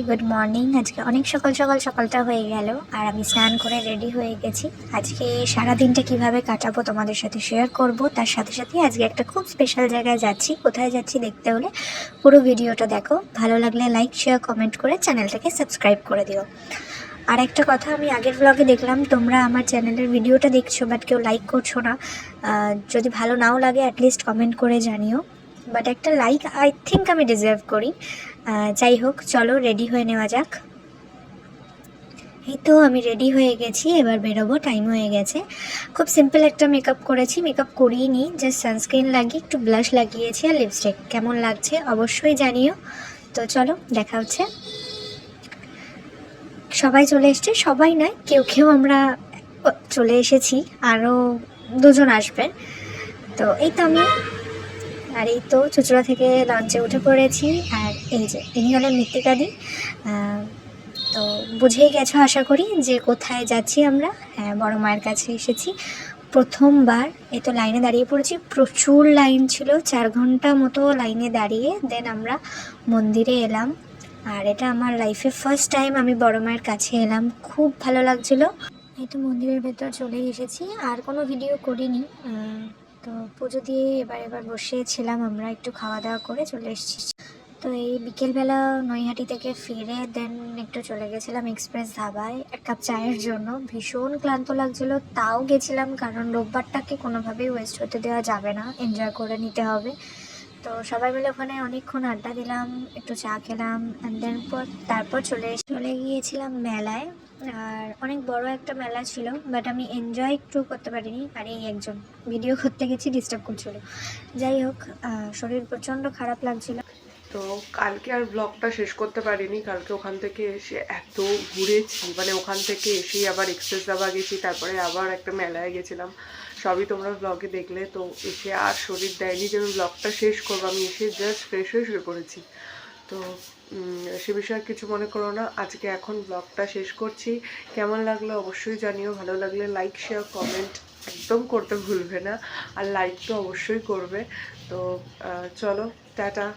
Good morning. আজকে অনেক সকালটা হয়ে গেল আর আমি স্নান করে রেডি হয়ে গেছি। আজকে সারা দিনটা কিভাবে কাটাবো তোমাদের সাথে শেয়ার করব। তার সাথে সাথে আজকে একটা খুব স্পেশাল জায়গায় যাচ্ছি। কোথায় যাচ্ছি দেখতে হলে পুরো ভিডিওটা দেখো। ভালো লাগলে লাইক শেয়ার কমেন্ট করে চ্যানেলটাকে সাবস্ক্রাইব করে দিও। আর একটা কথা, আমি আগের ব্লগে দেখলাম তোমরা আমার চ্যানেলের ভিডিওটা দেখছো বাট কেউ লাইক করছো না। যদি ভালো নাও লাগে অ্যাটলিস্ট কমেন্ট করে জানিও। বাট একটা লাইক আই থিঙ্ক আমি ডিজার্ভ করি। যাই হোক, চলো রেডি হয়ে নেওয়া যাক। এই তো আমি রেডি হয়ে গেছি, এবার বেরোবো, টাইম হয়ে গেছে। খুব সিম্পল একটা মেকআপ করেছি, মেকআপ করিয়ে জাস্ট সানস্ক্রিন লাগিয়ে একটু ব্লাশ লাগিয়েছি আর লিপস্টিক। কেমন লাগছে অবশ্যই জানিও। তো চলো দেখা হচ্ছে। সবাই চলে এসছে, সবাই নয় কেউ কেউ আমরা চলে এসেছি, আরও দুজন আসবে। তো এই তো আমি, আর এই তো চুঁচুড়া থেকে লঞ্চে উঠে পড়েছি। আর এই যে ইনি হলেন মৃত্তিকাদি। তো বুঝেই গেছো আশা করি যে কোথায় যাচ্ছি আমরা। হ্যাঁ, বড় মায়ের কাছে এসেছি প্রথমবার। এই তো লাইনে দাঁড়িয়ে পড়েছি, প্রচুর লাইন ছিল, 4 ঘন্টা মতো লাইনে দাঁড়িয়ে দেন আমরা মন্দিরে এলাম। আর এটা আমার লাইফে ফার্স্ট টাইম আমি বড় মায়ের কাছে এলাম, খুব ভালো লাগছিল। এই তো মন্দিরের ভেতর চলে এসেছি, আর কোনো ভিডিও করিনি। তো পুজো দিয়ে এবার বসেছিলাম, আমরা একটু খাওয়া দাওয়া করে চলে এসেছি। তো এই বিকেলবেলা নৈহাটি থেকে ফিরে দেন একটু চলে গেছিলাম এক্সপ্রেস ধাবায় এক কাপ চায়ের জন্য। ভীষণ ক্লান্ত লাগছিল, তাও গেছিলাম কারণ রোববারটাকে কোনোভাবেই ওয়েস্ট হতে দেওয়া যাবে না, এনজয় করে নিতে হবে। তো সবাই মিলে ওখানে অনেকক্ষণ আড্ডা দিলাম, একটু চা খেলাম অ্যান্ড দেন তারপর চলে গিয়েছিলাম মেলায়। আর অনেক বড় একটা মেলা ছিল, বাট আমি এনজয় একটু করতে পারিনি। আর এই একজন ভিডিও করতে গেছি, ডিস্টার্ব করছিল। যাই হোক, শরীর প্রচণ্ড খারাপ লাগছিল। তো কালকে আর ব্লগটা শেষ করতে পারিনি। কালকে ওখান থেকে এসে এত ঘুরেছি, মানে ওখান থেকে এসেই আবার এক্সপ্রেস দাবা গেছি, তারপরে আবার একটা মেলায় গেছিলাম, সবই তোমরা ব্লগে দেখলে। তো এসে আর শরীর দেয়নি যে আমি ব্লগটা শেষ করবো। আমি এসে জাস্ট ফ্রেশ হয়ে শুয়ে পড়েছি। তো সে বিষয়ে কিছু মনে করো না, আজকে এখন ব্লগটা শেষ করছি। কেমন লাগলো অবশ্যই জানিও। ভালো লাগলে লাইক শেয়ার কমেন্ট একদম করতে ভুলবে না, আর লাইক তো অবশ্যই করবে। তো চলো, টাটা।